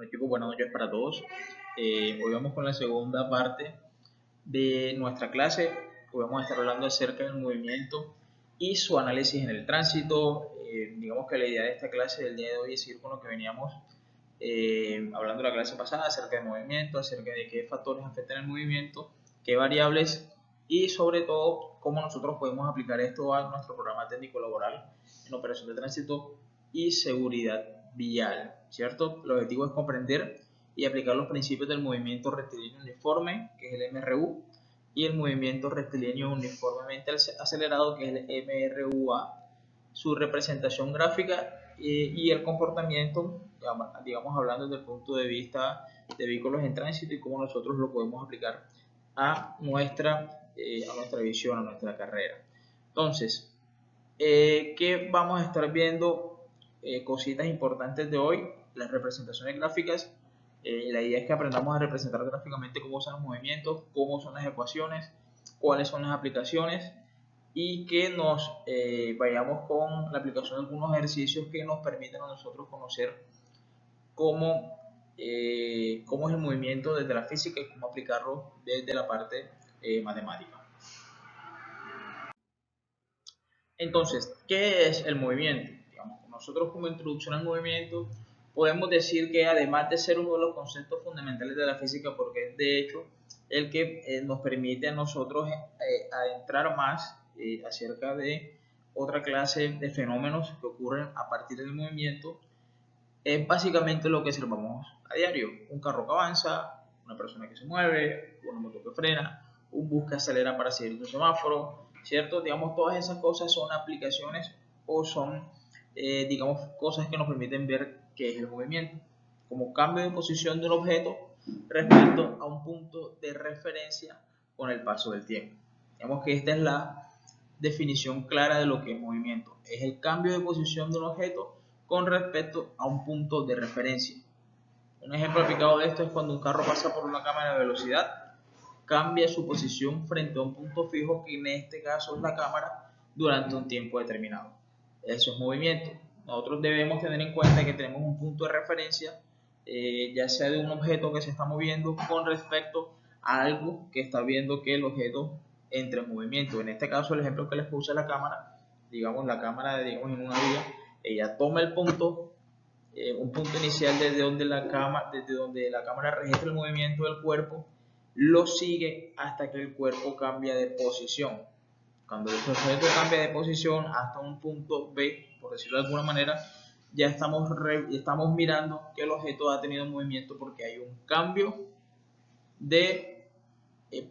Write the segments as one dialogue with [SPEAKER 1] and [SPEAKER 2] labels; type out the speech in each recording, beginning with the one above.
[SPEAKER 1] Bueno chicos, buenas noches para todos. Hoy vamos con la segunda parte de nuestra clase. Hoy vamos a estar hablando acerca del movimiento y su análisis en el tránsito. Digamos que la idea de esta clase del día de hoy es seguir con lo que veníamos hablando la clase pasada acerca del movimiento, acerca de qué factores afectan el movimiento, qué variables y sobre todo cómo nosotros podemos aplicar esto a nuestro programa técnico laboral en operación de tránsito y seguridad vial, ¿cierto? El objetivo es comprender y aplicar los principios del movimiento rectilíneo uniforme, que es el MRU, y el movimiento rectilíneo uniformemente acelerado, que es el MRUA, su representación gráfica y el comportamiento, digamos hablando desde el punto de vista de vehículos en tránsito y cómo nosotros lo podemos aplicar a nuestra visión, a nuestra carrera. Entonces, ¿qué vamos a estar viendo? Cositas importantes de hoy, las representaciones gráficas. La idea es que aprendamos a representar gráficamente cómo son los movimientos, cómo son las ecuaciones, cuáles son las aplicaciones y que nos vayamos con la aplicación de algunos ejercicios que nos permitan a nosotros conocer cómo es el movimiento desde la física y cómo aplicarlo desde la parte matemática. Entonces, ¿qué es el movimiento? Digamos, nosotros como introducción al movimiento podemos decir que además de ser uno de los conceptos fundamentales de la física, porque es de hecho el que nos permite a nosotros adentrar más acerca de otra clase de fenómenos que ocurren a partir del movimiento, es básicamente lo que observamos a diario. Un carro que avanza, una persona que se mueve, una moto que frena, un bus que acelera para seguir un semáforo, ¿cierto? Digamos, todas esas cosas son aplicaciones o son, digamos, cosas que nos permiten ver qué es el movimiento, como cambio de posición de un objeto respecto a un punto de referencia con el paso del tiempo. Digamos que esta es la definición clara de lo que es movimiento. Es el cambio de posición de un objeto con respecto a un punto de referencia. Un ejemplo aplicado de esto es cuando un carro pasa por una cámara de velocidad, cambia su posición frente a un punto fijo, que en este caso es la cámara, durante un tiempo determinado. Eso es movimiento. Nosotros debemos tener en cuenta que tenemos un punto de referencia, ya sea de un objeto que se está moviendo con respecto a algo que está viendo que el objeto entre en movimiento. En este caso, el ejemplo que les puse a la cámara, digamos la cámara digamos, en una vía, ella toma el punto, un punto inicial desde donde la cámara registra el movimiento del cuerpo, lo sigue hasta que el cuerpo cambia de posición. Cuando el objeto cambia de posición hasta un punto B, por decirlo de alguna manera, ya estamos mirando que el objeto ha tenido movimiento porque hay un cambio de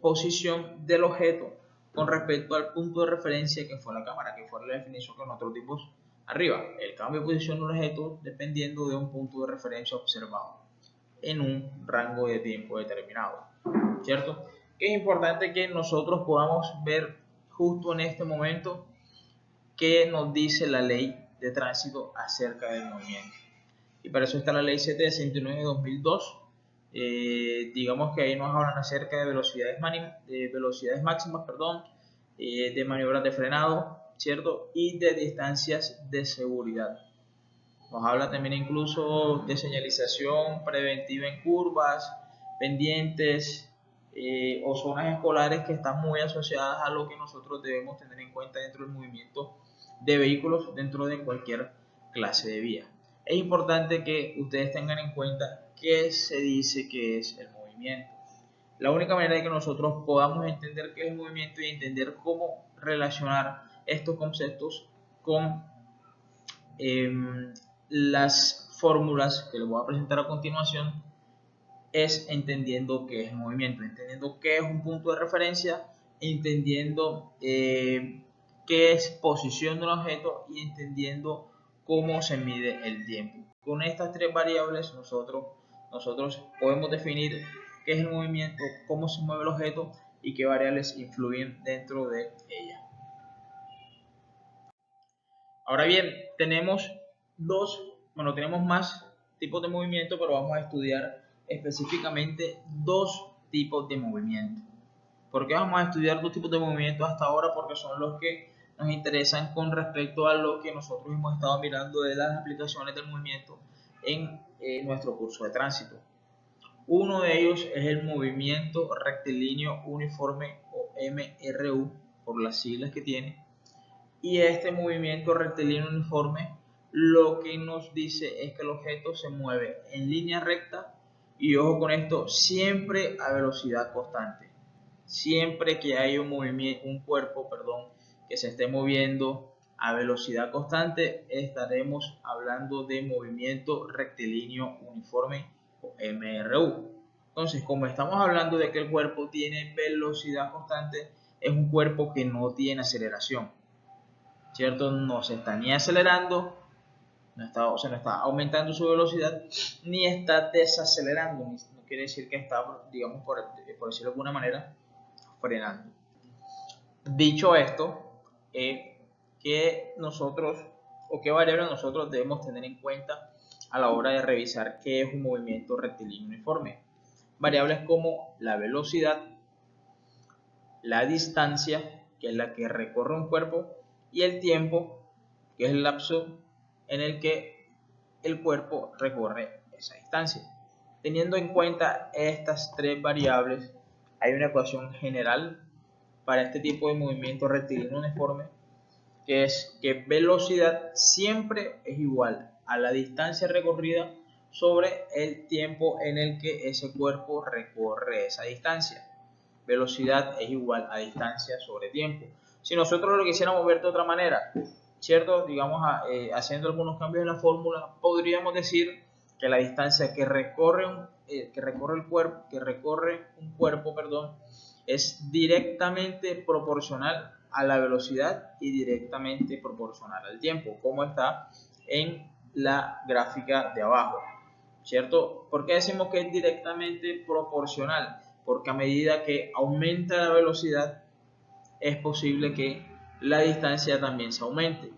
[SPEAKER 1] posición del objeto con respecto al punto de referencia que fue la cámara, que fue la definición que nosotros dimos arriba. El cambio de posición de un objeto dependiendo de un punto de referencia observado en un rango de tiempo determinado, ¿cierto? Es importante que nosotros podamos ver justo en este momento qué nos dice la ley de tránsito acerca del movimiento. Y para eso está la ley 769 de 2002. Digamos que ahí nos hablan acerca de velocidades máximas, de maniobras de frenado, ¿cierto? Y de distancias de seguridad. Nos habla también incluso de señalización preventiva en curvas, pendientes o zonas escolares, que están muy asociadas a lo que nosotros debemos tener en cuenta dentro del movimiento de vehículos dentro de cualquier clase de vía. Es importante que ustedes tengan en cuenta qué se dice que es el movimiento. La única manera de que nosotros podamos entender qué es el movimiento y entender cómo relacionar estos conceptos con las fórmulas que les voy a presentar a continuación es entendiendo qué es el movimiento, entendiendo qué es un punto de referencia, entendiendo qué es posición de un objeto y entendiendo cómo se mide el tiempo. Con estas tres variables nosotros podemos definir qué es el movimiento, cómo se mueve el objeto y qué variables influyen dentro de ella. Ahora bien, tenemos más tipos de movimiento, pero vamos a estudiar específicamente dos tipos de movimiento. ¿Por qué vamos a estudiar dos tipos de movimiento hasta ahora? Porque son los que nos interesan con respecto a lo que nosotros hemos estado mirando de las aplicaciones del movimiento en nuestro curso de tránsito. Uno de ellos es el movimiento rectilíneo uniforme o MRU, por las siglas que tiene. Y este movimiento rectilíneo uniforme lo que nos dice es que el objeto se mueve en línea recta y, ojo con esto, siempre a velocidad constante. Siempre que hay un cuerpo que se esté moviendo a velocidad constante, estaremos hablando de movimiento rectilíneo uniforme o MRU. Entonces, como estamos hablando de que el cuerpo tiene velocidad constante, es un cuerpo que no tiene aceleración, ¿cierto? No se está ni acelerando, no está aumentando su velocidad, ni está desacelerando. No quiere decir que está, digamos, por decirlo de alguna manera, frenando. Dicho esto, que nosotros, o qué variable nosotros debemos tener en cuenta a la hora de revisar qué es un movimiento rectilíneo uniforme. Variables como la velocidad, la distancia, que es la que recorre un cuerpo, y el tiempo, que es el lapso en el que el cuerpo recorre esa distancia. Teniendo en cuenta estas tres variables, hay una ecuación general para este tipo de movimiento rectilíneo uniforme, que es que velocidad siempre es igual a la distancia recorrida sobre el tiempo en el que ese cuerpo recorre esa distancia. Velocidad es igual a distancia sobre tiempo. Si nosotros lo quisiéramos ver de otra manera, ¿cierto? Digamos, haciendo algunos cambios en la fórmula, podríamos decir que la distancia que recorre un cuerpo, es directamente proporcional a la velocidad y directamente proporcional al tiempo, como está en la gráfica de abajo, ¿cierto? ¿Por qué decimos que es directamente proporcional? Porque a medida que aumenta la velocidad, es posible que la distancia también se aumente.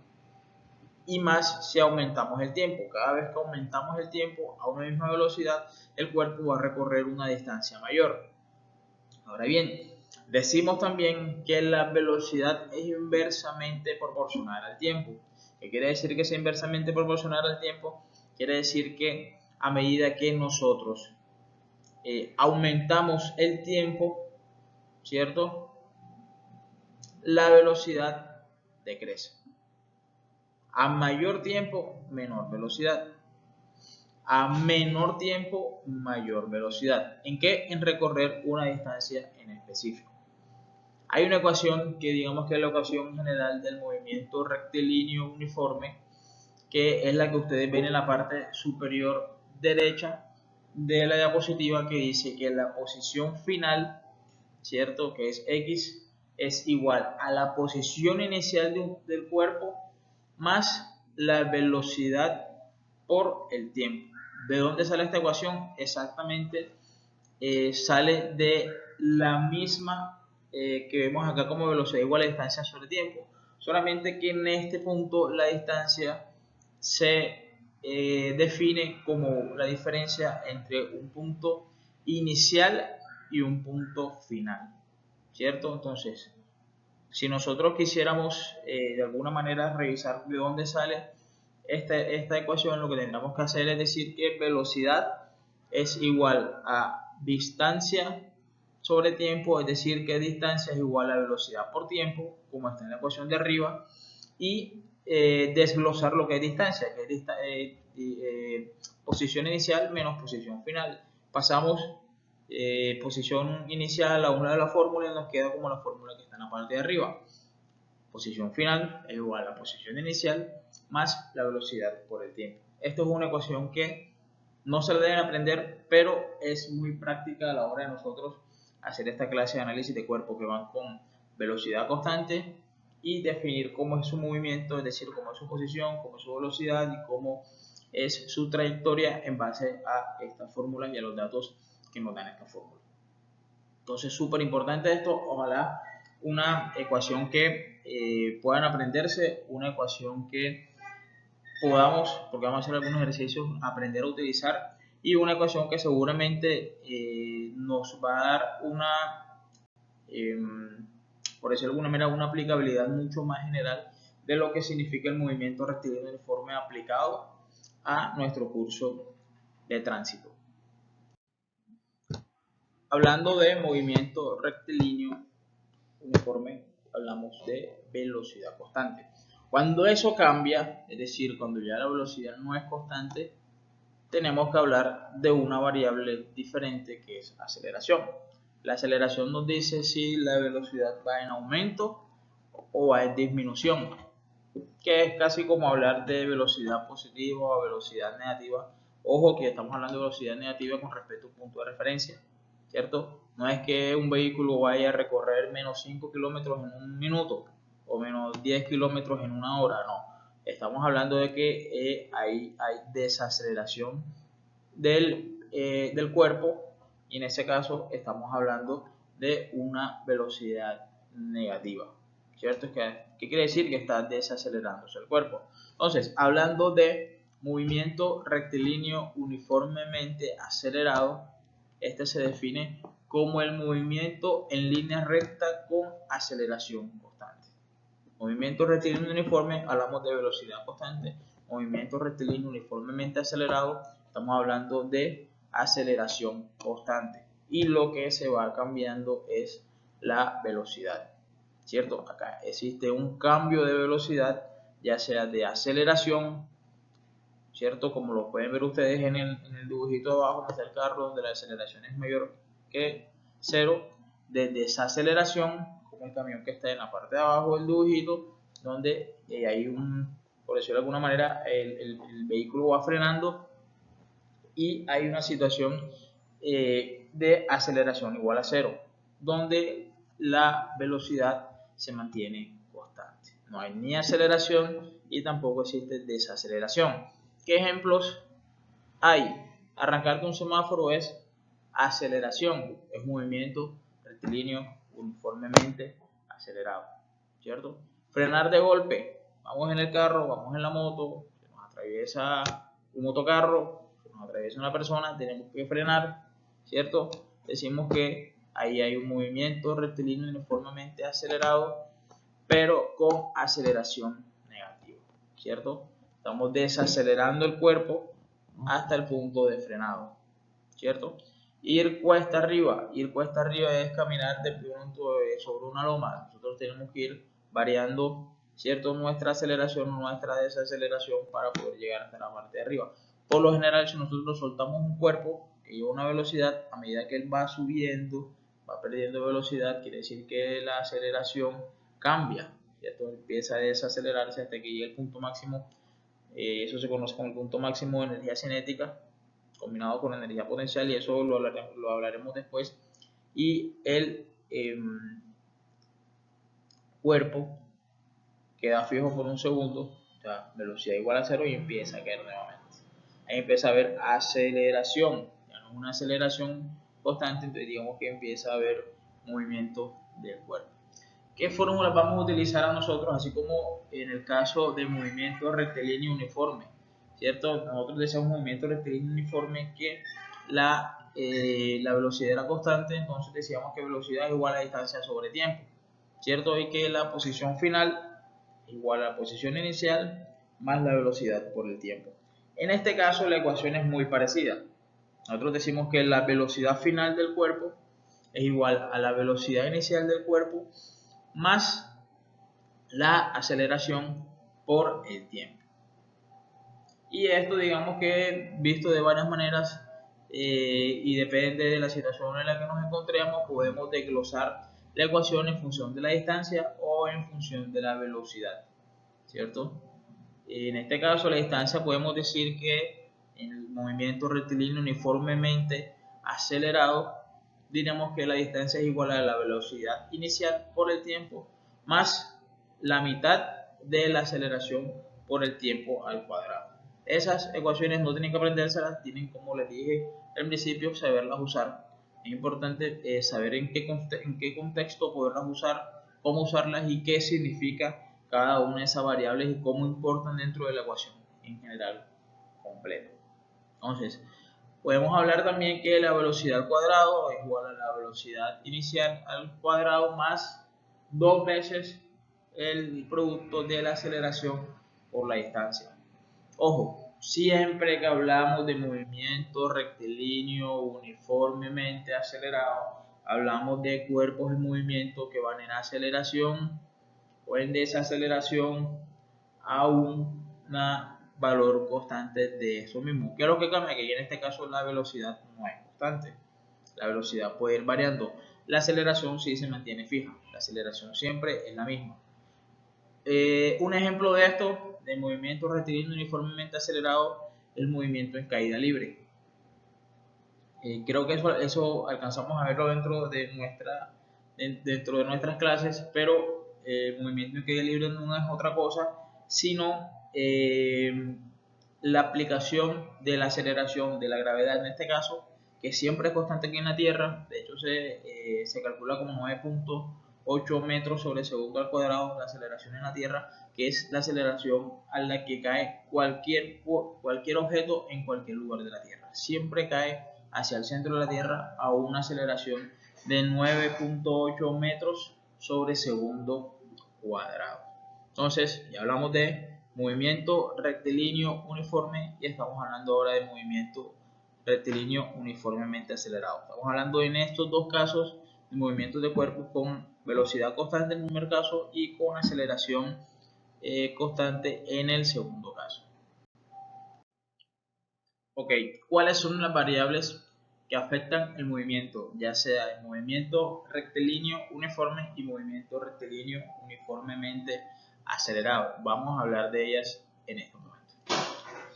[SPEAKER 1] Y más si aumentamos el tiempo. Cada vez que aumentamos el tiempo a una misma velocidad, el cuerpo va a recorrer una distancia mayor. Ahora bien, decimos también que la velocidad es inversamente proporcional al tiempo. ¿Qué quiere decir que sea inversamente proporcional al tiempo? Quiere decir que a medida que nosotros aumentamos el tiempo, ¿cierto? La velocidad decrece. A mayor tiempo, menor velocidad. A menor tiempo, mayor velocidad. ¿En qué? En recorrer una distancia en específico. Hay una ecuación que digamos que es la ecuación general del movimiento rectilíneo uniforme, que es la que ustedes ven en la parte superior derecha de la diapositiva, que dice que la posición final, ¿cierto? Que es X, es igual a la posición inicial del cuerpo más la velocidad por el tiempo. ¿De dónde sale esta ecuación? Exactamente, sale de la misma que vemos acá como velocidad igual a distancia sobre tiempo. Solamente que en este punto la distancia se define como la diferencia entre un punto inicial y un punto final, ¿cierto? Entonces, si nosotros quisiéramos de alguna manera revisar de dónde sale esta ecuación, lo que tendríamos que hacer es decir que velocidad es igual a distancia sobre tiempo, es decir que distancia es igual a velocidad por tiempo, como está en la ecuación de arriba, y desglosar lo que es distancia, que es posición inicial menos posición final. Pasamos posición inicial a una de las fórmulas y nos queda como la fórmula que está en la parte de arriba. Posición final es igual a la posición inicial más la velocidad por el tiempo. Esto es una ecuación que no se la deben aprender, pero es muy práctica a la hora de nosotros hacer esta clase de análisis de cuerpo, que van con velocidad constante y definir cómo es su movimiento, es decir, cómo es su posición, cómo es su velocidad y cómo es su trayectoria en base a estas fórmulas y a los datos que nos dan esta fórmula. Entonces, súper importante esto. Ojalá una ecuación que puedan aprenderse, una ecuación que podamos, porque vamos a hacer algunos ejercicios, aprender a utilizar, y una ecuación que seguramente nos va a dar una, por decirlo de alguna manera, una aplicabilidad mucho más general de lo que significa el movimiento rectilíneo uniforme aplicado a nuestro curso de tránsito. Hablando de movimiento rectilíneo uniforme, hablamos de velocidad constante. Cuando eso cambia, es decir, cuando ya la velocidad no es constante, tenemos que hablar de una variable diferente que es aceleración. La aceleración nos dice si la velocidad va en aumento o va en disminución, que es casi como hablar de velocidad positiva o velocidad negativa. Ojo que estamos hablando de velocidad negativa con respecto a un punto de referencia, ¿cierto? No es que un vehículo vaya a recorrer menos 5 kilómetros en un minuto o menos 10 kilómetros en una hora, no. Estamos hablando de que hay desaceleración del cuerpo, y en ese caso estamos hablando de una velocidad negativa, ¿cierto? ¿Qué quiere decir? Que está desacelerándose el cuerpo. Entonces, hablando de movimiento rectilíneo uniformemente acelerado, este se define como el movimiento en línea recta con aceleración constante. Movimiento rectilíneo uniforme, hablamos de velocidad constante. Movimiento rectilíneo uniformemente acelerado, estamos hablando de aceleración constante. Y lo que se va cambiando es la velocidad, ¿cierto? Acá existe un cambio de velocidad, ya sea de aceleración, ¿cierto? Como lo pueden ver ustedes en el dibujito de abajo, donde está el carro, donde la aceleración es mayor que 0, de desaceleración, como el camión que está en la parte de abajo del dibujito, donde hay por decirlo de alguna manera, el vehículo va frenando y hay una situación de aceleración igual a 0, donde la velocidad se mantiene constante. No hay ni aceleración y tampoco existe desaceleración. ¿Qué ejemplos hay? Arrancar de un semáforo es aceleración, es movimiento rectilíneo uniformemente acelerado, ¿cierto? Frenar de golpe, vamos en el carro, vamos en la moto, se nos atraviesa un motocarro, se nos atraviesa una persona, tenemos que frenar, ¿cierto? Decimos que ahí hay un movimiento rectilíneo uniformemente acelerado, pero con aceleración negativa, ¿cierto? Estamos desacelerando el cuerpo hasta el punto de frenado, ¿cierto? Ir cuesta arriba es caminar de pronto sobre una loma. Nosotros tenemos que ir variando, ¿cierto?, nuestra aceleración, nuestra desaceleración para poder llegar hasta la parte de arriba. Por lo general, si nosotros soltamos un cuerpo que lleva una velocidad, a medida que él va subiendo, va perdiendo velocidad, quiere decir que la aceleración cambia, ¿cierto? Empieza a desacelerarse hasta que llegue el punto máximo. Eso se conoce como el punto máximo de energía cinética combinado con energía potencial, y eso lo hablaremos después. Y el cuerpo queda fijo por un segundo, o sea, velocidad igual a 0, y empieza a caer nuevamente. Ahí empieza a haber aceleración, ya no es una aceleración constante, entonces digamos que empieza a haber movimiento del cuerpo. ¿Qué fórmulas vamos a utilizar a nosotros? Así como en el caso de movimiento rectilíneo uniforme, ¿cierto? Nosotros decíamos movimiento rectilíneo uniforme que la velocidad era constante, entonces decíamos que velocidad es igual a distancia sobre tiempo, ¿cierto? Y que la posición final es igual a la posición inicial más la velocidad por el tiempo. En este caso la ecuación es muy parecida. Nosotros decimos que la velocidad final del cuerpo es igual a la velocidad inicial del cuerpo más la aceleración por el tiempo. Y esto, digamos que visto de varias maneras y depende de la situación en la que nos encontremos, podemos desglosar la ecuación en función de la distancia o en función de la velocidad, ¿cierto? En este caso, la distancia podemos decir que en el movimiento rectilíneo uniformemente acelerado, diremos que la distancia es igual a la velocidad inicial por el tiempo más la mitad de la aceleración por el tiempo al cuadrado. Esas ecuaciones no tienen que aprendérselas, tienen, como les dije al principio, saberlas usar. Es importante saber en qué contexto poderlas usar, cómo usarlas y qué significa cada una de esas variables y cómo importan dentro de la ecuación en general completa. Entonces, podemos hablar también que la velocidad al cuadrado es igual a la velocidad inicial al cuadrado más 2 veces el producto de la aceleración por la distancia. Ojo, siempre que hablamos de movimiento rectilíneo uniformemente acelerado, hablamos de cuerpos en movimiento que van en aceleración o en desaceleración a un valor constante de eso mismo. ¿Qué es lo que cambia? Que en este caso la velocidad no es constante. La velocidad puede ir variando. La aceleración sí se mantiene fija. La aceleración siempre es la misma. Un ejemplo de esto, de movimiento rectilíneo uniformemente acelerado, el movimiento en caída libre. Creo que eso alcanzamos a verlo dentro de nuestras clases, pero el movimiento en caída libre no es otra cosa, sino la aplicación de la aceleración de la gravedad en este caso, que siempre es constante aquí en la Tierra. De hecho se calcula como 9.8 metros sobre segundo al cuadrado la aceleración en la Tierra, que es la aceleración a la que cae cualquier objeto en cualquier lugar de la Tierra. Siempre cae hacia el centro de la Tierra a una aceleración de 9.8 metros sobre segundo cuadrado. Entonces, ya hablamos de movimiento rectilíneo uniforme y estamos hablando ahora de movimiento rectilíneo uniformemente acelerado. Estamos hablando en estos dos casos de movimientos de cuerpos con velocidad constante en el primer caso y con aceleración constante en el segundo caso. Ok, ¿cuáles son las variables que afectan el movimiento? Ya sea el movimiento rectilíneo uniforme y movimiento rectilíneo uniformemente acelerado. Vamos a hablar de ellas en este momento.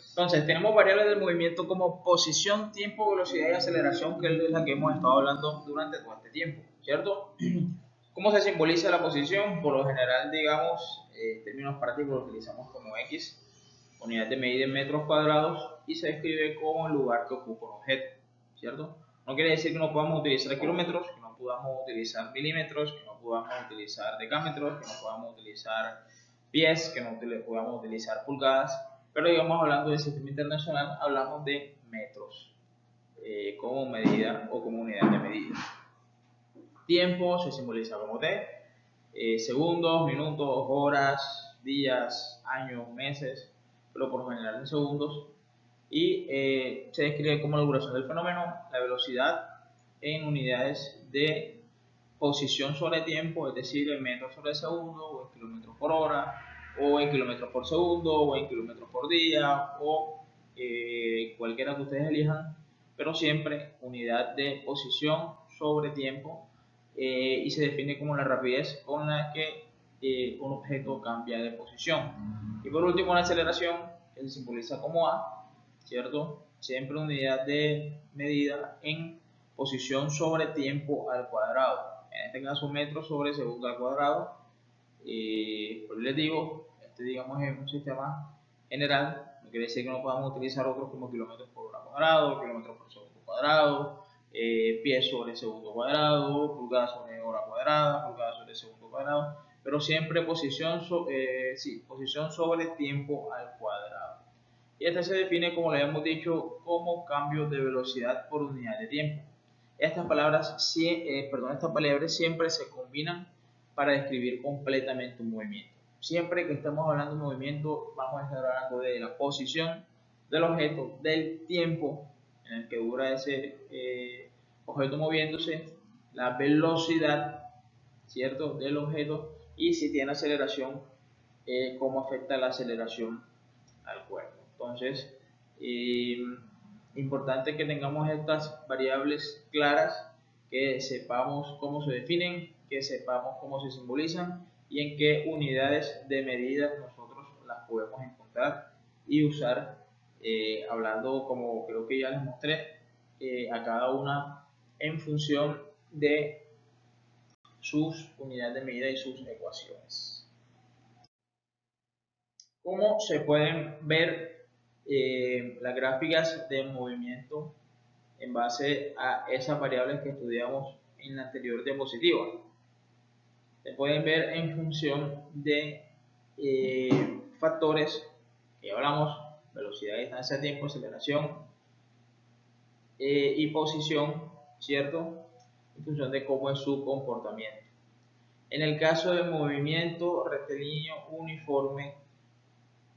[SPEAKER 1] Entonces, tenemos variables del movimiento como posición, tiempo, velocidad y aceleración, que es la que hemos estado hablando durante todo este tiempo, ¿cierto? ¿Cómo se simboliza la posición? Por lo general, digamos, en términos prácticos lo utilizamos como X, unidad de medida en metros cuadrados, y se describe como el lugar que ocupa un objeto, ¿cierto? No quiere decir que no podamos utilizar kilómetros, que no podamos utilizar milímetros, que no podamos utilizar decámetros, que no podamos utilizar pies, que no podamos utilizar pulgadas, pero digamos, hablando del sistema internacional, hablamos de metros como medida o como unidad de medida. Tiempo se simboliza como T, segundos, minutos, horas, días, años, meses, pero por lo general en segundos. Y se describe como la duración del fenómeno, la velocidad en unidades de posición sobre tiempo, es decir, en metros sobre segundo, o en kilómetros por hora, o en kilómetros por segundo, o en kilómetros por día, o cualquiera que ustedes elijan, pero siempre unidad de posición sobre tiempo, y se define como la rapidez con la que un objeto cambia de posición. Y por último, la aceleración, que se simboliza como A, ¿cierto? Siempre unidad de medida en posición sobre tiempo al cuadrado. En este caso, metros sobre segundo al cuadrado. Pues les digo, este digamos es un sistema general, no quiere decir que no podamos utilizar otros como kilómetros por hora cuadrado, kilómetros por segundo cuadrado, pies sobre segundo cuadrado, pulgadas sobre hora cuadrada, pulgadas sobre segundo cuadrado, pero siempre posición sobre tiempo al cuadrado. Y este se define, como le habíamos dicho, como cambio de velocidad por unidad de tiempo. Estas palabras siempre se combinan para describir completamente un movimiento. Siempre que estemos hablando de movimiento, vamos a estar hablando de la posición del objeto, del tiempo en el que dura ese objeto moviéndose, la velocidad, ¿cierto?, del objeto, y si tiene aceleración, cómo afecta la aceleración al cuerpo. Entonces, importante que tengamos estas variables claras, que sepamos cómo se definen, que sepamos cómo se simbolizan y en qué unidades de medida nosotros las podemos encontrar y usar, hablando, como creo que ya les mostré, a cada una en función de sus unidades de medida y sus ecuaciones. ¿Cómo se pueden ver las gráficas de movimiento en base a esas variables que estudiamos en la anterior diapositiva? Se pueden ver en función de factores que hablamos: velocidad, distancia, tiempo, aceleración y posición, ¿cierto?, en función de cómo es su comportamiento. En el caso de movimiento rectilíneo uniforme,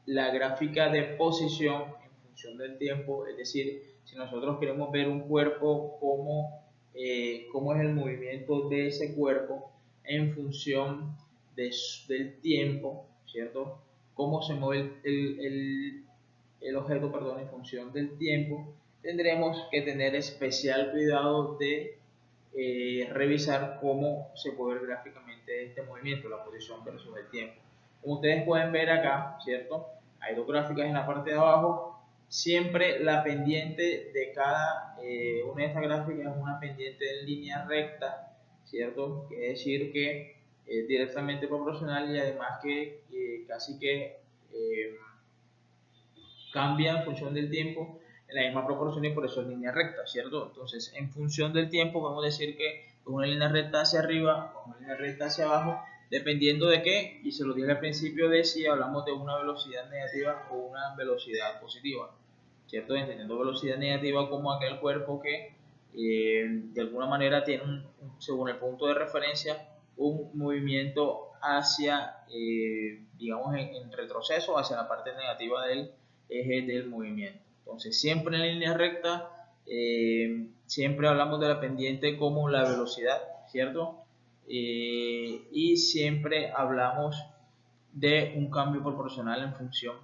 [SPEAKER 1] la gráfica de posición en función del tiempo, es decir, si nosotros queremos ver un cuerpo, cómo es el movimiento de ese cuerpo en función del tiempo, ¿cierto? Cómo se mueve el objeto, perdón, en función del tiempo, tendremos que tener especial cuidado de revisar cómo se puede ver gráficamente este movimiento, la posición versus el tiempo. Como ustedes pueden ver acá, ¿cierto? Hay dos gráficas en la parte de abajo. Siempre la pendiente de cada una de estas gráficas es una pendiente en línea recta, ¿cierto? Quiere decir que es directamente proporcional y además que casi que cambia en función del tiempo en la misma proporción y por eso es línea recta, ¿cierto? Entonces, en función del tiempo podemos decir que es una línea recta hacia arriba o una línea recta hacia abajo, dependiendo de qué, y se lo dije al principio de si hablamos de una velocidad negativa o una velocidad positiva, ¿cierto? Entendiendo velocidad negativa como aquel cuerpo que de alguna manera tiene, según el punto de referencia, un movimiento hacia, digamos, en retroceso, hacia la parte negativa del eje del movimiento. Entonces, siempre en línea recta, siempre hablamos de la pendiente como la velocidad, ¿cierto? Y siempre hablamos de un cambio proporcional en función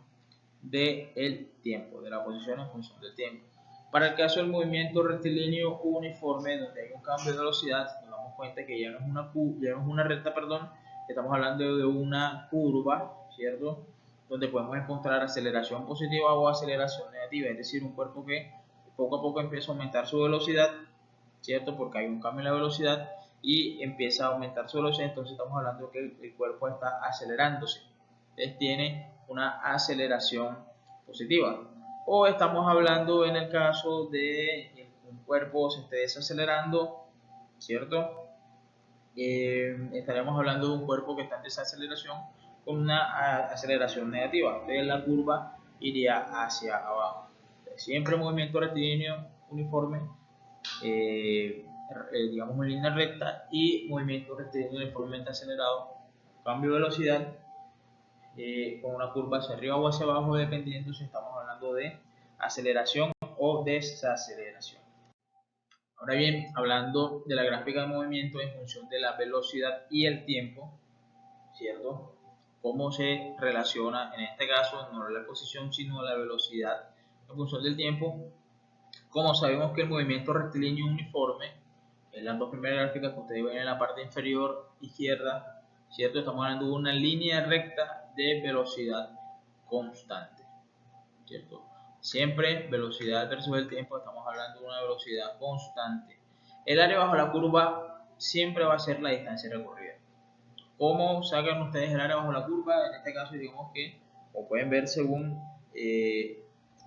[SPEAKER 1] del tiempo, de la posición en función del tiempo. Para el caso del movimiento rectilíneo uniforme, donde hay un cambio de velocidad, nos damos cuenta que ya no es una recta, perdón, estamos hablando de una curva, ¿cierto? Donde podemos encontrar aceleración positiva o aceleración negativa, es decir, un cuerpo que poco a poco empieza a aumentar su velocidad, ¿cierto? Porque hay un cambio en la velocidad y empieza a aumentar su velocidad, entonces estamos hablando que el cuerpo está acelerándose. Entonces tiene una aceleración positiva. O estamos hablando en el caso de que un cuerpo se esté desacelerando, ¿cierto? Estaremos hablando de un cuerpo que está en desaceleración con una aceleración negativa. Entonces la curva iría hacia abajo. Entonces, siempre movimiento rectilíneo uniforme, digamos en línea recta, y movimiento rectilíneo uniformemente acelerado, cambio de velocidad con una curva hacia arriba o hacia abajo, dependiendo si estamos hablando de aceleración o desaceleración. Ahora bien, hablando de la gráfica de movimiento en función de la velocidad y el tiempo, ¿cierto? ¿Cómo se relaciona en este caso no la posición sino la velocidad en función del tiempo? Como sabemos que el movimiento rectilíneo uniforme, en las dos primeras gráficas que ustedes ven en la parte inferior izquierda, ¿cierto? Estamos hablando de una línea recta de velocidad constante, ¿cierto? Siempre velocidad versus el tiempo, estamos hablando de una velocidad constante. El área bajo la curva siempre va a ser la distancia recorrida. ¿Cómo sacan ustedes el área bajo la curva? En este caso, digamos que, como pueden ver, según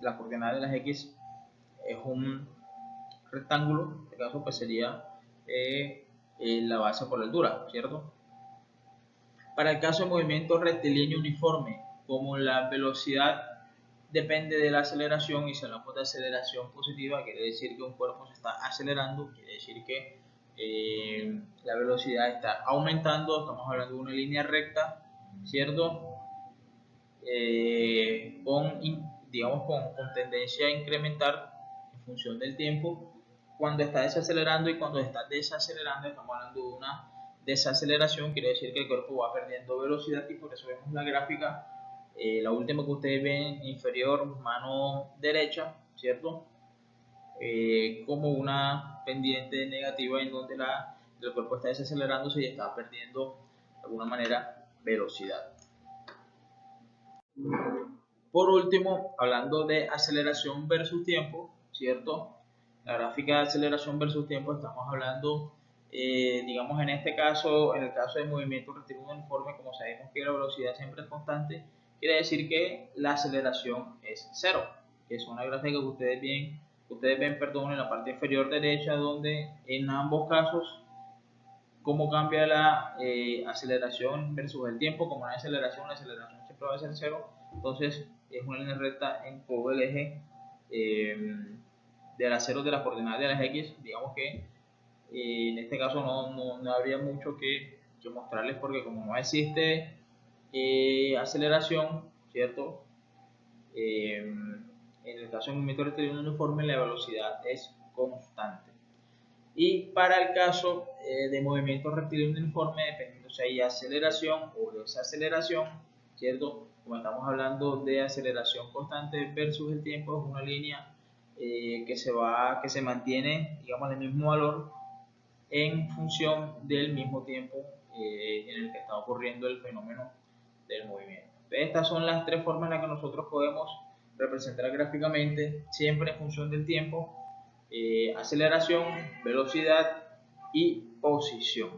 [SPEAKER 1] las coordenadas de las X, es un rectángulo, en este caso pues sería la base por la altura, ¿cierto? Para el caso de movimiento rectilíneo uniforme, como la velocidad depende de la aceleración y si hablamos de aceleración positiva, quiere decir que un cuerpo se está acelerando, quiere decir que la velocidad está aumentando, estamos hablando de una línea recta, ¿cierto? Digamos con tendencia a incrementar en función del tiempo cuando está desacelerando, y cuando está desacelerando estamos hablando de una desaceleración, quiere decir que el cuerpo va perdiendo velocidad, y por eso vemos la gráfica, la última que ustedes ven inferior, mano derecha, ¿cierto? Como una pendiente negativa en donde el cuerpo está desacelerándose y está perdiendo de alguna manera velocidad. Por último, hablando de aceleración versus tiempo, ¿cierto? La gráfica de aceleración versus tiempo, estamos hablando, digamos en este caso, en el caso de movimiento rectilíneo uniforme, como sabemos que la velocidad siempre es constante, quiere decir que la aceleración es cero, que es una gráfica que ustedes ven, perdón, en la parte inferior derecha, donde en ambos casos cómo cambia la aceleración versus el tiempo. Como una aceleración, la aceleración siempre va a ser cero, entonces es una línea recta en todo el eje de las ceros de las coordenadas de las X. Digamos que en este caso no habría mucho que mostrarles, porque como no existe aceleración, ¿cierto? en el caso del movimiento rectilíneo uniforme, la velocidad es constante. Y para el caso de movimiento rectilíneo uniforme, dependiendo si hay aceleración o desaceleración, ¿cierto? Como estamos hablando de aceleración constante versus el tiempo, es una línea que se mantiene, digamos, el mismo valor en función del mismo tiempo en el que está ocurriendo el fenómeno del movimiento. Estas son las tres formas en las que nosotros podemos representar gráficamente, siempre en función del tiempo: aceleración, velocidad y posición.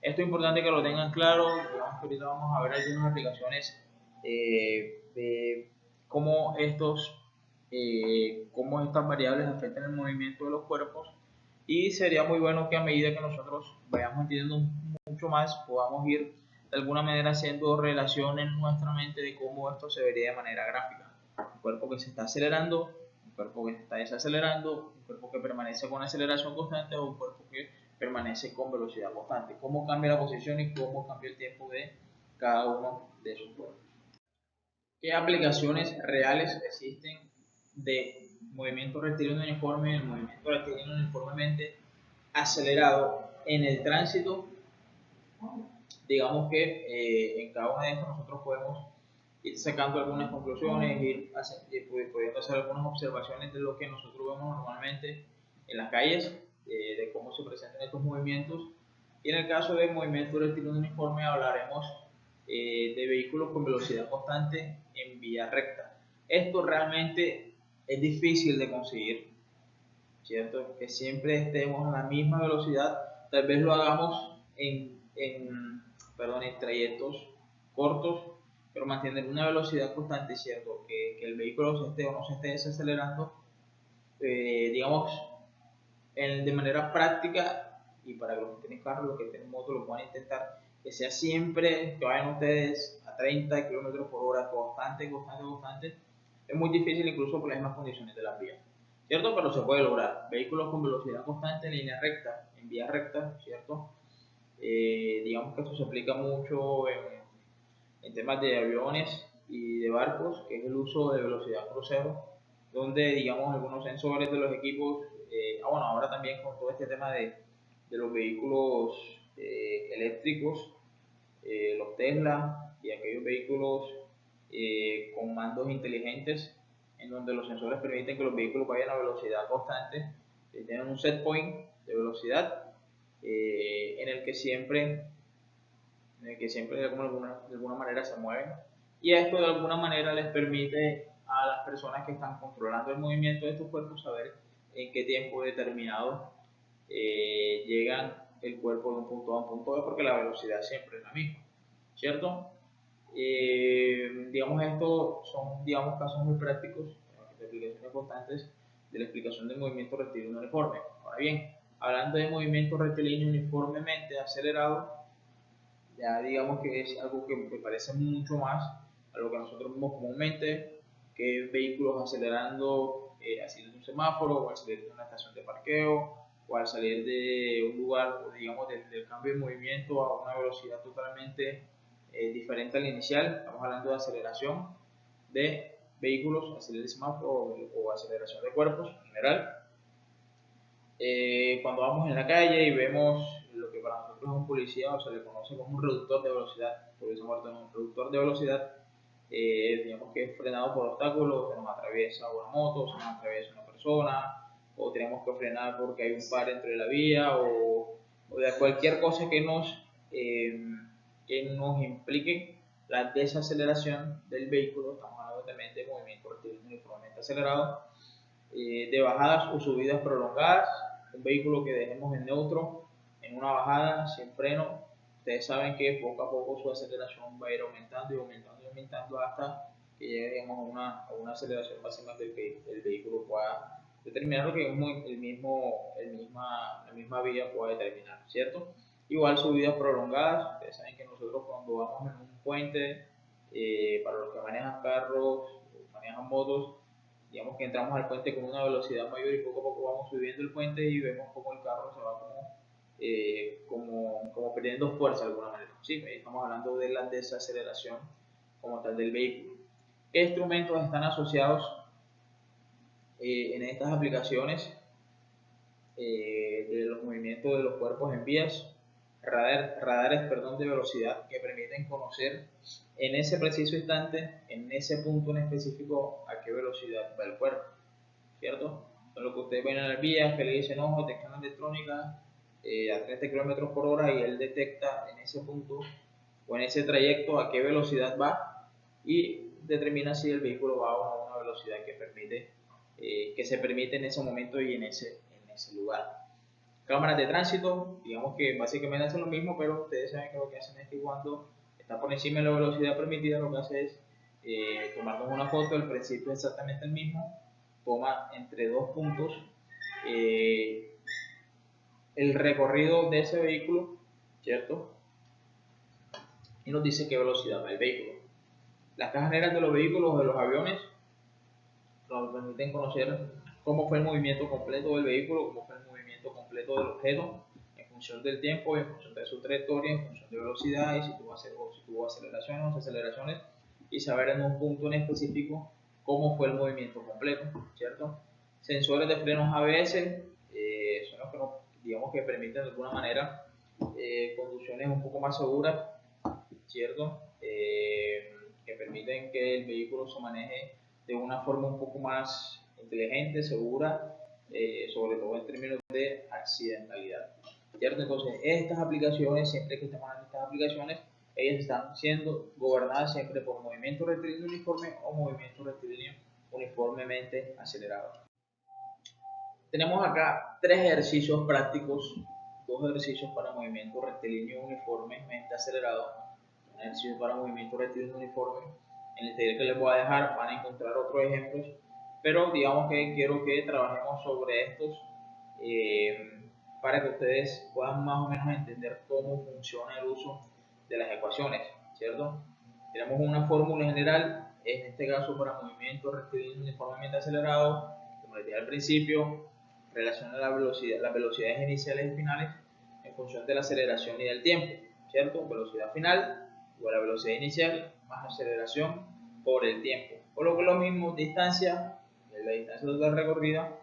[SPEAKER 1] Esto es importante que lo tengan claro. Digamos que ahorita vamos a ver algunas aplicaciones de cómo cómo estas variables afectan el movimiento de los cuerpos, y sería muy bueno que a medida que nosotros vayamos entendiendo mucho más, podamos ir de alguna manera haciendo relación en nuestra mente de cómo esto se vería de manera gráfica. Un cuerpo que se está acelerando, un cuerpo que se está desacelerando, un cuerpo que permanece con aceleración constante o un cuerpo que permanece con velocidad constante. Cómo cambia la posición y cómo cambia el tiempo de cada uno de esos cuerpos. ¿Qué aplicaciones reales existen de movimiento rectilíneo uniforme? El movimiento rectilíneo uniformemente acelerado en el tránsito. Digamos que en cada una de estas nosotros podemos ir sacando algunas conclusiones, pudiendo hacer algunas observaciones de lo que nosotros vemos normalmente en las calles, de cómo se presentan estos movimientos. Y en el caso del movimiento rectilíneo uniforme hablaremos de vehículos con velocidad constante en vía recta. Esto realmente es difícil de conseguir, ¿cierto? Que siempre estemos a la misma velocidad. Tal vez lo hagamos en trayectos cortos, pero mantener una velocidad constante, ¿cierto? Que el vehículo se esté o no se esté desacelerando, digamos, de manera práctica, y para los que tienen carro, los que tienen moto, lo puedan intentar, que sea siempre que vayan ustedes a 30 km por hora, constante. Es muy difícil incluso por las mismas condiciones de la vía, ¿cierto? Pero se puede lograr. Vehículos con velocidad constante en línea recta, en vía recta, ¿cierto? Digamos que esto se aplica mucho en temas de aviones y de barcos, que es el uso de velocidad crucero, donde, digamos, algunos sensores de los equipos, bueno, ahora también con todo este tema de los vehículos eléctricos, los Tesla y aquellos vehículos con mandos inteligentes, en donde los sensores permiten que los vehículos vayan a velocidad constante, tienen un set point de velocidad en el que siempre de alguna manera se mueven, y esto de alguna manera les permite a las personas que están controlando el movimiento de estos cuerpos saber en qué tiempo determinado llegan el cuerpo de un punto A a un punto B, porque la velocidad siempre es la misma, ¿cierto? Digamos, estos son, digamos, casos muy prácticos de aplicaciones constantes de la explicación del movimiento rectilíneo uniforme. Ahora bien, hablando de movimiento rectilíneo uniformemente acelerado, ya digamos que es algo que me parece mucho más a lo que nosotros vemos comúnmente, que vehículos acelerando al salir de un semáforo, o al salir de una estación de parqueo, o al salir de un lugar, digamos, del cambio de movimiento a una velocidad totalmente diferente a la inicial. Estamos hablando de aceleración de vehículos, aceleración de semáforo o aceleración de cuerpos en general. Cuando vamos en la calle y vemos lo que para nosotros es un policía, o se le conoce como un reductor de velocidad, por eso un reductor de velocidad, digamos que es frenado por obstáculos, se nos atraviesa una moto, se nos atraviesa una persona, o tenemos que frenar porque hay un par entre la vía, o de cualquier cosa que nos implique la desaceleración del vehículo. Estamos hablando también de movimiento rectilíneo uniformemente acelerado, de bajadas o subidas prolongadas, un vehículo que dejemos en neutro en una bajada sin freno. Ustedes saben que poco a poco su aceleración va a ir aumentando y aumentando y aumentando hasta que lleguemos a una aceleración máxima del que el vehículo pueda determinar, lo que la misma vía pueda determinar, ¿cierto? Igual subidas prolongadas. Ustedes saben que nosotros cuando vamos en un puente, para los que manejan carros, manejan motos, digamos que entramos al puente con una velocidad mayor y poco a poco vamos subiendo el puente y vemos como el carro se va como perdiendo fuerza de alguna manera. Sí, estamos hablando de la desaceleración como tal del vehículo. ¿Qué instrumentos están asociados en estas aplicaciones de los movimientos de los cuerpos en vías, radares perdón, de velocidad que permiten conocer en ese preciso instante, en ese punto en específico, a qué velocidad va el cuerpo, ¿cierto? Entonces, lo que ustedes ven en las vías, que le dicen, ojo, detección electrónica a 30 km por hora, y él detecta en ese punto o en ese trayecto a qué velocidad va y determina si el vehículo va a una velocidad que se permite en ese momento y en ese lugar. Cámaras de tránsito, digamos que básicamente hacen lo mismo, pero ustedes saben que lo que hacen es que cuando está por encima de la velocidad permitida, lo que hace es tomarnos una foto. El principio es exactamente el mismo, toma entre dos puntos el recorrido de ese vehículo, ¿cierto? Y nos dice qué velocidad va el vehículo. Las cajas negras de los vehículos o de los aviones nos permiten conocer cómo fue el movimiento completo del vehículo, cómo fue el movimiento completo del objeto, en función del tiempo, en función de su trayectoria, en función de velocidad, y si tuvo aceleraciones o desaceleraciones, y saber en un punto en específico cómo fue el movimiento completo, ¿cierto? Sensores de frenos ABS son los que nos, digamos, que permiten de alguna manera conducciones un poco más seguras, ¿cierto? Que permiten que el vehículo se maneje de una forma un poco más inteligente, segura, sobre todo en términos de accidentalidad, ¿cierto? Entonces, estas aplicaciones, siempre que estamos hablando de estas aplicaciones, ellas están siendo gobernadas siempre por movimiento rectilíneo uniforme o movimiento rectilíneo uniformemente acelerado. Tenemos acá tres ejercicios prácticos, dos ejercicios para movimiento rectilíneo uniformemente acelerado, un ejercicio para movimiento rectilíneo uniforme. En el taller que les voy a dejar van a encontrar otros ejemplos, pero digamos que quiero que trabajemos sobre estos para que ustedes puedan más o menos entender cómo funciona el uso de las ecuaciones, ¿cierto? Tenemos una fórmula general, en este caso para movimiento rectilíneo uniformemente acelerado, como les dije al principio, relaciona las velocidades iniciales y finales en función de la aceleración y del tiempo, ¿cierto? Velocidad final igual a velocidad inicial más aceleración por el tiempo. Por lo que lo mismo, distancia, la distancia total recorrida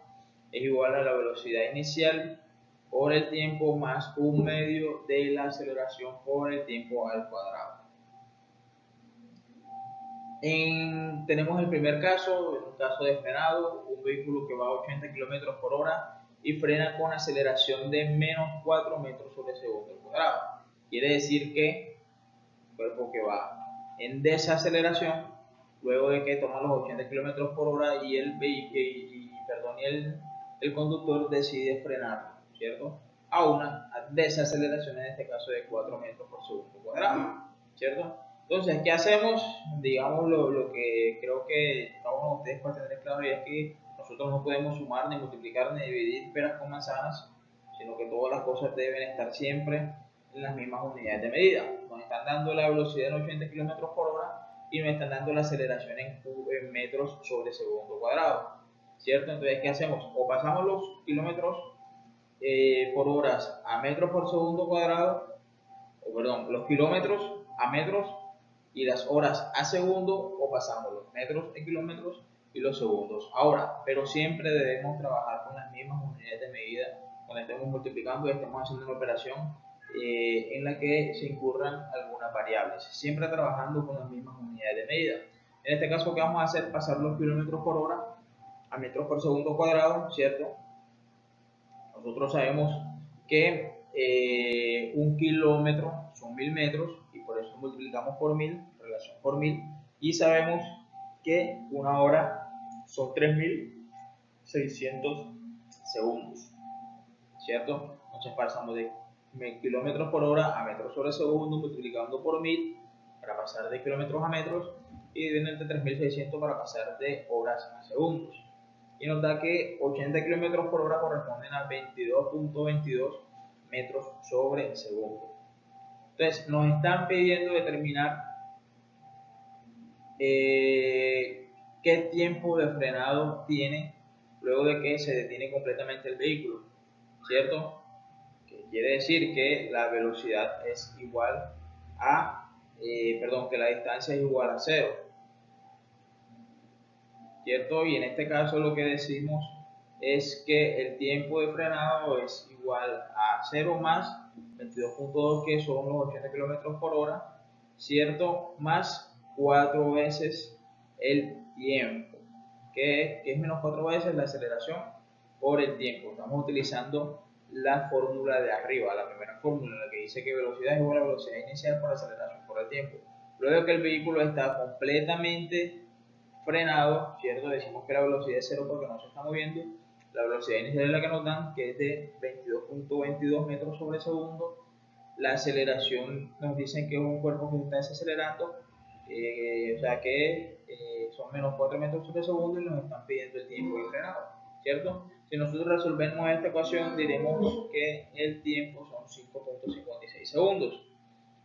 [SPEAKER 1] es igual a la velocidad inicial por el tiempo más un medio de la aceleración por el tiempo al cuadrado. Tenemos el primer caso, un caso de frenado, un vehículo que va a 80 km por hora y frena con aceleración de menos 4 metros sobre segundo al cuadrado. Quiere decir que el cuerpo que va en desaceleración, luego de que toma los 80 km por hora y el conductor decide frenar, ¿cierto? A una desaceleración, en este caso de 4 metros por segundo cuadrado, ¿cierto? Entonces, ¿qué hacemos? Digamos lo que creo que cada uno de ustedes puede tener claro, y es que nosotros no podemos sumar, ni multiplicar, ni dividir peras con manzanas, sino que todas las cosas deben estar siempre en las mismas unidades de medida. Nos están dando la velocidad en 80 km por hora y nos están dando la aceleración en metros sobre segundo cuadrado, ¿cierto? Entonces, ¿qué hacemos? O pasamos los kilómetros por horas a metros por segundo cuadrado, o perdón, los kilómetros a metros y las horas a segundo, o pasamos los metros en kilómetros y los segundos a hora, pero siempre debemos trabajar con las mismas unidades de medida cuando estemos multiplicando y estemos haciendo una operación en la que se incurran algunas variables, siempre trabajando con las mismas unidades de medida. En este caso, ¿qué vamos a hacer? Pasar los kilómetros por hora a metros por segundo cuadrado, ¿cierto? Nosotros sabemos que un kilómetro son 1000 metros y por eso multiplicamos por 1000, relación por 1000, y sabemos que una hora son 3600 segundos, ¿cierto? Entonces pasamos de kilómetros por hora a metros sobre segundo multiplicando por 1000 para pasar de kilómetros a metros, y dividiendo entre 3600 para pasar de horas a segundos. Y nos da que 80 km por hora corresponden a 22.22 metros sobre segundo. Entonces nos están pidiendo determinar qué tiempo de frenado tiene luego de que se detiene completamente el vehículo, ¿cierto? Que quiere decir que la velocidad es igual a, que la distancia es igual a 0. ¿cierto? Y en este caso lo que decimos es que el tiempo de frenado es igual a 0 más 22.2, que son los 80 km por hora, ¿cierto? Más 4 veces el tiempo, que es menos 4 veces la aceleración por el tiempo. Estamos utilizando la fórmula de arriba, la primera fórmula, la que dice que velocidad es igual a velocidad inicial por aceleración por el tiempo. Luego que el vehículo está completamente frenado, ¿cierto? Decimos que la velocidad es cero porque no se está moviendo. La velocidad inicial es la que nos dan, que es de 22.22 metros sobre segundo. La aceleración nos dicen que es un cuerpo que se está desacelerando, o sea que son menos 4 metros sobre segundo y nos están pidiendo el tiempo de frenado, ¿cierto? Si nosotros resolvemos esta ecuación, diremos que el tiempo son 5.56 segundos.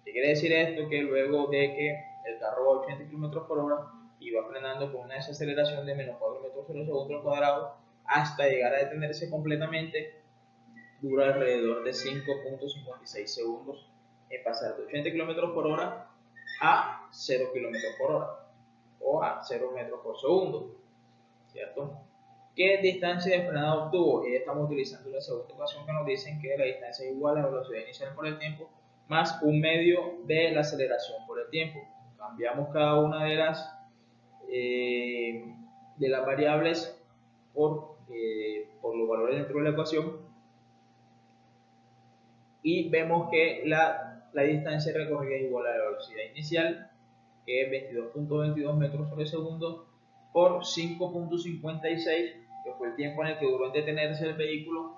[SPEAKER 1] ¿Qué quiere decir esto? Que luego de que el carro va a 80 km por hora y va frenando con una desaceleración de menos 4 metros sobre segundo al cuadrado hasta llegar a detenerse completamente, dura alrededor de 5.56 segundos en pasar de 80 km por hora a 0 km por hora o a 0 metros por segundo, ¿cierto? ¿Qué distancia de frenado obtuvo? Y estamos utilizando la segunda ecuación que nos dicen que la distancia es igual a la velocidad inicial por el tiempo más un medio de la aceleración por el tiempo. Cambiamos cada una de las variables por los valores dentro de la ecuación y vemos que la distancia recorrida es igual a la velocidad inicial, que es 22.22 metros sobre segundo, por 5.56, que fue el tiempo en el que duró en detenerse el vehículo,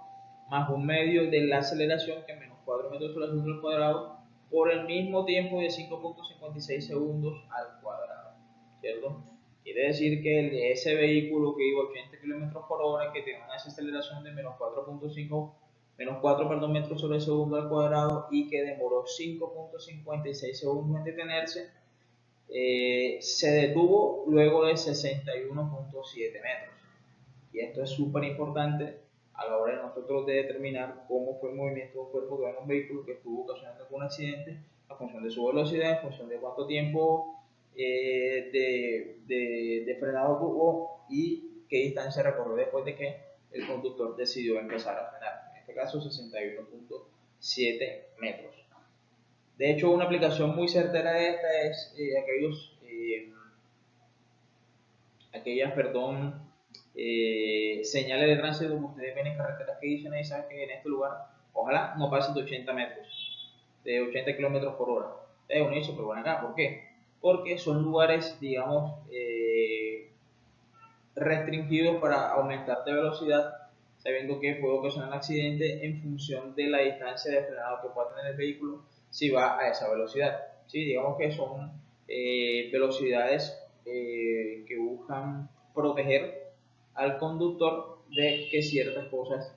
[SPEAKER 1] más un medio de la aceleración, que es menos 4 metros sobre segundo al cuadrado, por el mismo tiempo de 5.56 segundos al cuadrado, ¿cierto? Quiere decir que ese vehículo que iba a 80 km por hora, que tiene una desaceleración de menos 4 metros sobre segundo al cuadrado y que demoró 5.56 segundos en detenerse, se detuvo luego de 61.7 metros. Y esto es súper importante a la hora de nosotros de determinar cómo fue el movimiento de un cuerpo que va en un vehículo que estuvo ocasionando un accidente, a función de su velocidad, en función de cuánto tiempo de frenado tuvo y qué distancia recorrió después de que el conductor decidió empezar a frenar. En este caso, 61.7 metros. De hecho, una aplicación muy certera de esta es aquellas, señales de tránsito que ustedes ven en carreteras que dicen ahí, saben que en este lugar, ojalá no pasen de 80 metros, de 80 kilómetros por hora. Uno dice, pero bueno, acá, ¿por qué? Porque son lugares, digamos, restringidos para aumentar de velocidad, sabiendo que puede ocasionar un accidente en función de la distancia de frenado que pueda tener el vehículo si va a esa velocidad. ¿Sí? Digamos que son velocidades que buscan proteger al conductor de que ciertas cosas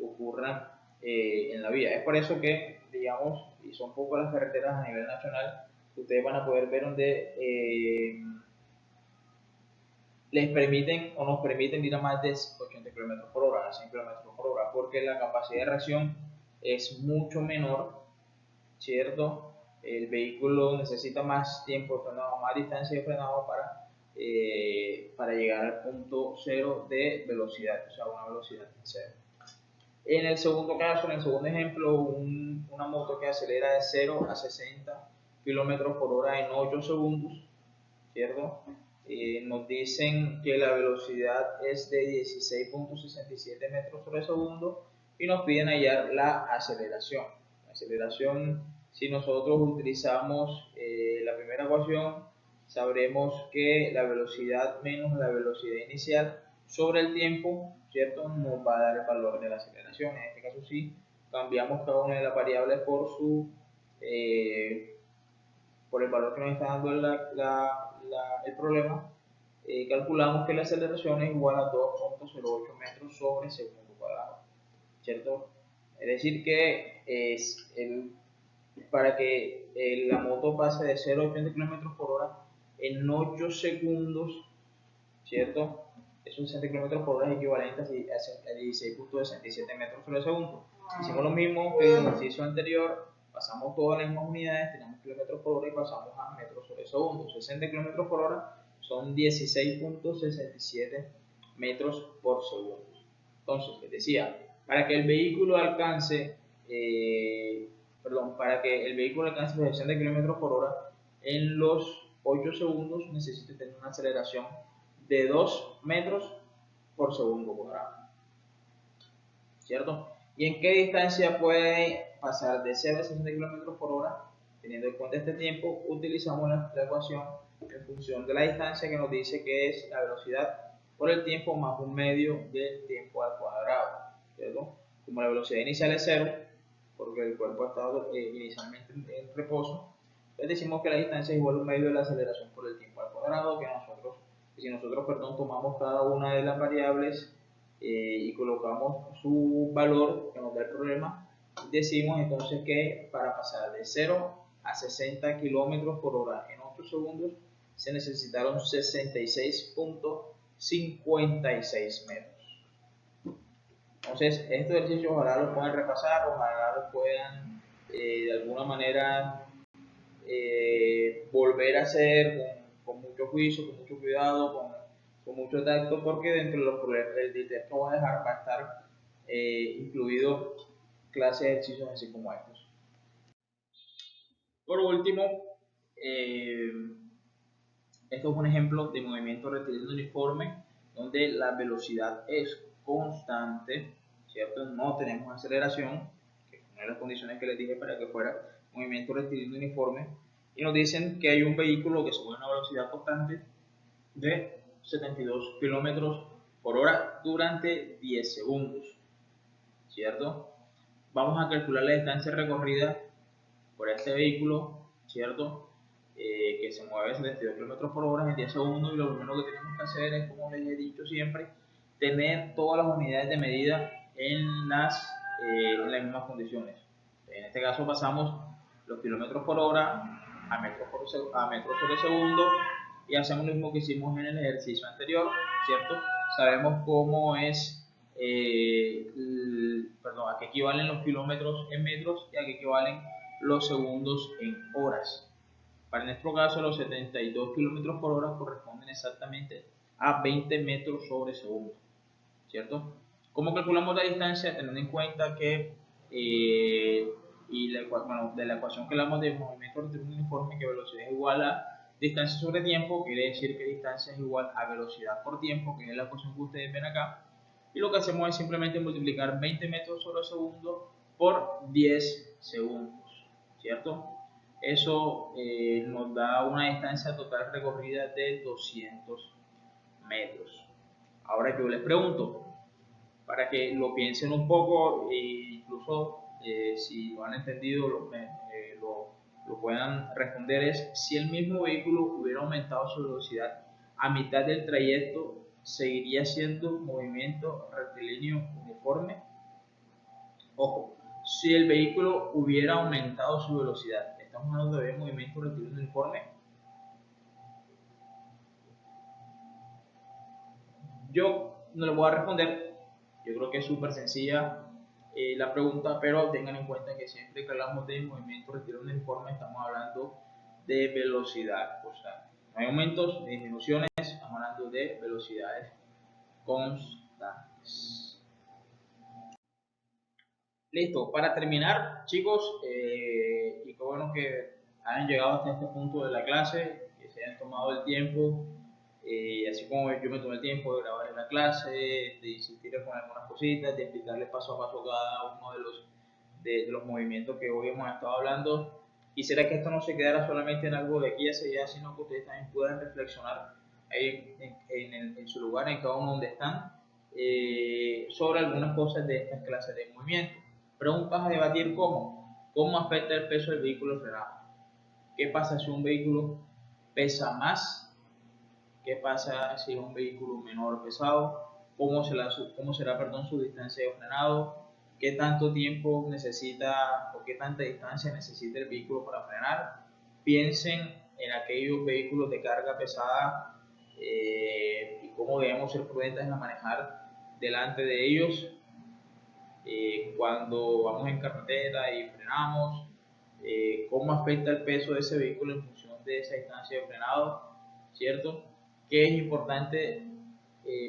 [SPEAKER 1] ocurran en la vía. Es por eso que, digamos, y son pocas las carreteras a nivel nacional, ustedes van a poder ver donde les permiten o nos permiten ir a más de 80 km por hora, a 100 km por hora, porque la capacidad de reacción es mucho menor, ¿cierto? El vehículo necesita más tiempo de frenado, más distancia de frenado para llegar al punto cero de velocidad, o sea, una velocidad cero. En el segundo caso, en el segundo ejemplo, una moto que acelera de 0 a 60 km por hora en 8 segundos, ¿cierto? Nos dicen que la velocidad es de 16.67 metros sobre segundo y nos piden hallar la aceleración. La aceleración, si nosotros utilizamos la primera ecuación, sabremos que la velocidad menos la velocidad inicial sobre el tiempo, ¿cierto? Nos va a dar el valor de la aceleración. En este caso sí, cambiamos cada una de las variables por el valor que nos está dando el problema, calculamos que la aceleración es igual a 2.08 metros sobre segundo cuadrado, ¿cierto? Es decir que para que la moto pase de 0 a 80 km por hora en 8 segundos, ¿cierto? Esos 60 km por hora es equivalente a 16.67 metros sobre segundo. Hicimos lo mismo que el ejercicio anterior, pasamos todas las mismas unidades, tenemos kilómetros por hora y pasamos a metros sobre segundo. 60 km por hora son 16.67 metros por segundo. Entonces, les decía, para que el vehículo alcance, para que el vehículo alcance los 60 km por hora en los 8 segundos necesita tener una aceleración de 2 metros por segundo cuadrado, ¿cierto? ¿Y en qué distancia puede pasar de 0 a 60 km por hora? Teniendo en cuenta este tiempo, utilizamos la ecuación en función de la distancia que nos dice que es la velocidad por el tiempo más un medio del tiempo al cuadrado, ¿cierto? Como la velocidad inicial es 0, porque el cuerpo ha estado inicialmente en reposo, entonces decimos que la distancia es igual a un medio de la aceleración por el tiempo al cuadrado, si nosotros tomamos cada una de las variables y colocamos su valor que nos da el problema, decimos entonces que para pasar de 0 a 60 km por hora en 8 segundos se necesitaron 66.56 metros. Entonces, estos ejercicios ojalá los puedan repasar, ojalá los puedan de alguna manera volver a hacer con mucho juicio, con mucho cuidado, con mucho tacto, porque dentro de los problemas del test que voy a dejar va a estar incluido clases de ejercicios así como estos. Por último, esto es un ejemplo de movimiento rectilíneo uniforme donde la velocidad es constante, ¿cierto? No tenemos aceleración, que es una de las condiciones que les dije para que fuera movimiento rectilíneo uniforme, y nos dicen que hay un vehículo que se mueve a una velocidad constante de 72 km por hora durante 10 segundos, ¿cierto? Vamos a calcular la distancia recorrida por este vehículo, ¿cierto? Que se mueve a 72 km por hora en 10 segundos, y lo primero que tenemos que hacer es, como les he dicho siempre, tener todas las unidades de medida en las mismas condiciones. En este caso pasamos los kilómetros por hora a metros sobre segundo y hacemos lo mismo que hicimos en el ejercicio anterior, ¿cierto? Sabemos cómo es, a qué equivalen los kilómetros en metros y a qué equivalen los segundos en horas. Para nuestro caso, los 72 km por hora corresponden exactamente a 20 metros sobre segundo, ¿cierto? ¿Cómo calculamos la distancia? Teniendo en cuenta que de la ecuación que hablamos de movimiento rectilíneo uniforme, que velocidad es igual a distancia sobre tiempo, quiere decir que distancia es igual a velocidad por tiempo, que es la ecuación que ustedes ven acá, y lo que hacemos es simplemente multiplicar 20 metros sobre segundo por 10 segundos, ¿cierto? Eso nos da una distancia total recorrida de 200 metros. Ahora yo les pregunto, para que lo piensen un poco e incluso si lo han entendido lo puedan responder, es si el mismo vehículo hubiera aumentado su velocidad a mitad del trayecto, ¿seguiría siendo movimiento rectilíneo uniforme? Ojo, si el vehículo hubiera aumentado su velocidad, ¿estamos hablando de movimiento rectilíneo uniforme? Yo no le voy a responder, yo creo que es súper sencilla la pregunta, pero tengan en cuenta que siempre que hablamos de movimiento rectilíneo uniforme estamos hablando de velocidad constante. No hay aumentos ni disminuciones, estamos hablando de velocidades constantes. Listo, para terminar, chicos, y qué bueno que hayan llegado hasta este punto de la clase, que se hayan tomado el tiempo, así como yo me tomé el tiempo de grabar la clase, de insistir con algunas cositas, de explicarles paso a paso cada uno de los movimientos que hoy hemos estado hablando. Quisiera que esto no se quedara solamente en algo de aquí hacia allá, sino que ustedes también puedan reflexionar ahí en su lugar, en cada uno donde están, sobre algunas cosas de estas clases de movimiento. Preguntas a debatir como: ¿cómo afecta el peso del vehículo frenado? ¿Qué pasa si un vehículo pesa más? ¿Qué pasa si es un vehículo menor pesado? ¿Cómo será su distancia de frenado? ¿Qué tanto tiempo necesita o qué tanta distancia necesita el vehículo para frenar? Piensen en aquellos vehículos de carga pesada y cómo debemos ser prudentes en manejar delante de ellos cuando vamos en carretera y frenamos, cómo afecta el peso de ese vehículo en función de esa distancia de frenado, ¿cierto? ¿qué es importante?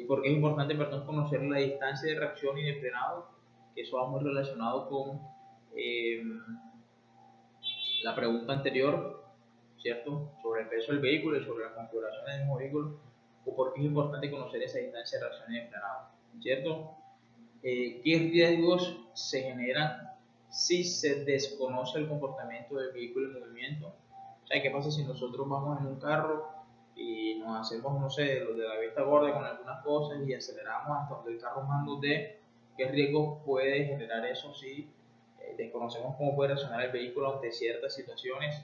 [SPEAKER 1] Porque es importante, perdón, conocer la distancia de reacción y de frenado, que eso va muy relacionado con eh, la pregunta anterior, ¿cierto? Sobre el peso del vehículo y sobre la configuración del mismo vehículo, o por qué es importante conocer esa distancia de reacción y de frenado, ¿cierto? ¿Qué riesgos se generan si se desconoce el comportamiento del vehículo en movimiento? O sea, ¿qué pasa si nosotros vamos en un carro y nos hacemos, no sé, lo de la vista gorda con algunas cosas y aceleramos hasta donde el carro más nos dé? ¿Qué riesgos puede generar eso si desconocemos cómo puede reaccionar el vehículo ante ciertas situaciones,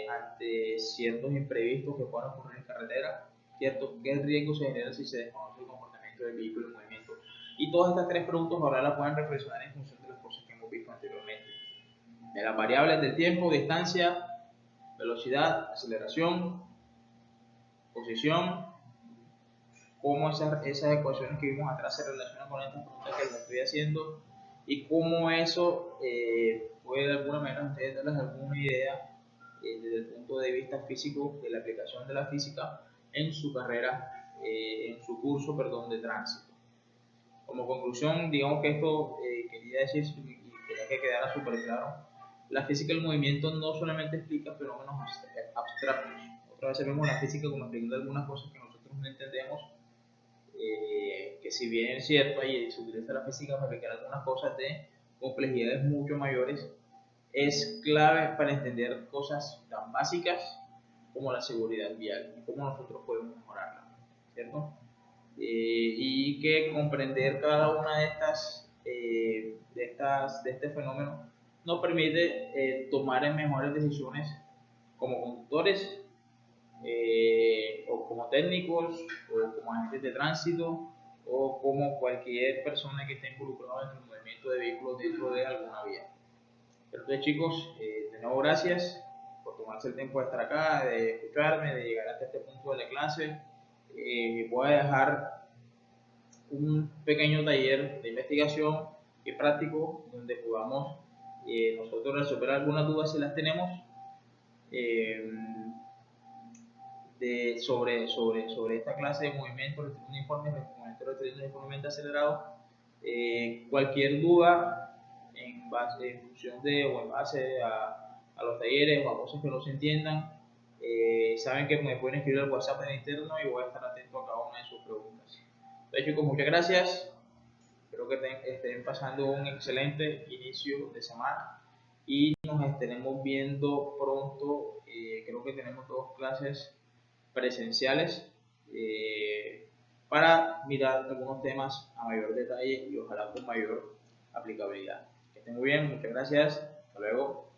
[SPEAKER 1] ante ciertos imprevistos que puedan ocurrir en carretera? ¿Cierto? ¿Qué riesgo se genera si se desconoce el comportamiento del vehículo en movimiento? Y todas estas tres preguntas ahora las pueden reflexionar en función de las cosas que hemos visto anteriormente. De las variables de tiempo, distancia, velocidad, aceleración, posición, cómo esas ecuaciones que vimos atrás se relacionan con estas preguntas que les estoy haciendo y cómo eso puede de alguna manera ustedes darles alguna idea desde el punto de vista físico de la aplicación de la física en su carrera, en su curso, perdón, de tránsito. Como conclusión, digamos que esto quería decir y quería que quedara súper claro, la física del movimiento no solamente explica fenómenos abstractos. Otra vez vemos la física como explicando algunas cosas que nosotros no entendemos, que si bien es cierto, y se utiliza la física para explicar algunas cosas de complejidades mucho mayores, es clave para entender cosas tan básicas como la seguridad vial y cómo nosotros podemos mejorarla, ¿cierto? Y que comprender cada una de este fenómeno nos permite tomar en mejores decisiones como conductores, o como técnicos, o como agentes de tránsito, o como cualquier persona que esté involucrada en el movimiento de vehículos dentro de alguna vía. Entonces, chicos, de nuevo gracias por tomarse el tiempo de estar acá, de escucharme, de llegar hasta este punto de la clase. Voy a dejar un pequeño taller de investigación y práctico donde podamos nosotros resolver algunas dudas si las tenemos, eh, sobre esta clase de movimiento, restricción de informes, movimiento restricción de informes acelerado. Cualquier duda en función de o en base a los talleres o a cosas que no se entiendan, saben que me pueden escribir al WhatsApp en interno y voy a estar atento a cada una de sus preguntas. Entonces, chicos, muchas gracias. Espero que estén pasando un excelente inicio de semana y nos estaremos viendo pronto. Creo que tenemos dos clases presenciales para mirar algunos temas a mayor detalle y ojalá con mayor aplicabilidad. Que estén muy bien, muchas gracias. Hasta luego.